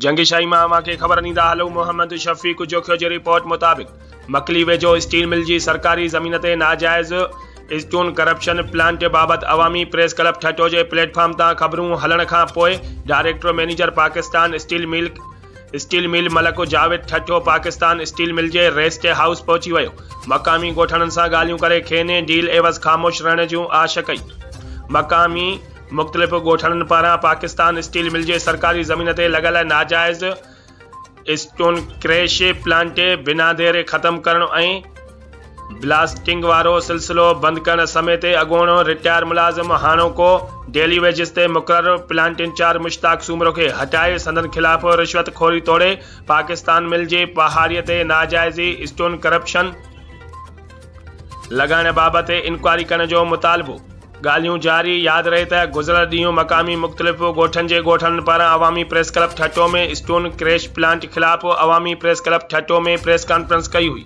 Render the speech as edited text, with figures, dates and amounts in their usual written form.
जंगीशाही मां खे ख़बर ॾींदा हलो मोहम्मद शफ़ीक़ जोखियो जी रिपोर्ट मुताबिक़ मकली वेझो स्टील मिल जी सरकारी ज़मीन ते नाजाइज़ स्टोन करप्शन प्लांट बाबति अवामी प्रेस क्लब ठठो जे प्लेटफॉर्म तां ख़बरूं हलण खां पोइ director manager Pakistan steel mill मलक जावेद ठठो पाकिस्तान स्टील मिल जे रेस्ट हाउस पहुची वियो। मक़ामी ॻोठणनि सां ॻाल्हियूं करे खेनि डील एवज़ ख़ामोश रहण जूं आश कई। मक़ामी मुख़्तलिफ़ ॻोठणनि पारां पाकिस्तान स्टील मिल जे सरकारी ज़मीन ते लॻल नाजाइज़ स्टोन क्रैश प्लांट बिना देर ख़त्म करण ऐं ब्लास्टिंग वारो सिलसिलो बंदि करण समेत अॻूणो रिटायर मुलाज़िम हाणोको डेली वेजिस ते मुक़ररु प्लांट इंचार्ज मुश्ताक सूमरो खे हटाए संदन ख़िलाफ़ रिश्वत खोरी तोड़े पाकिस्तान मिल जे पहाड़ीअ ते नाजाइज़ी स्टोन करप्शन लॻाइण बाबति इंक्वायरी करण जो मुतालबो। ॻाल्हियूं जारी। यादि रहे त गुज़िरियल ॾींहुं मक़ामी मुख़्तलिफ़ ॻोठनि जे ॻोठणनि पारां अवामी प्रेस क्लब ठठो में स्टोन क्रैश प्लांट ख़िलाफ़ अवामी प्रेस क्लब ठठो में प्रेस कॉन्फ्रेंस कई हुई।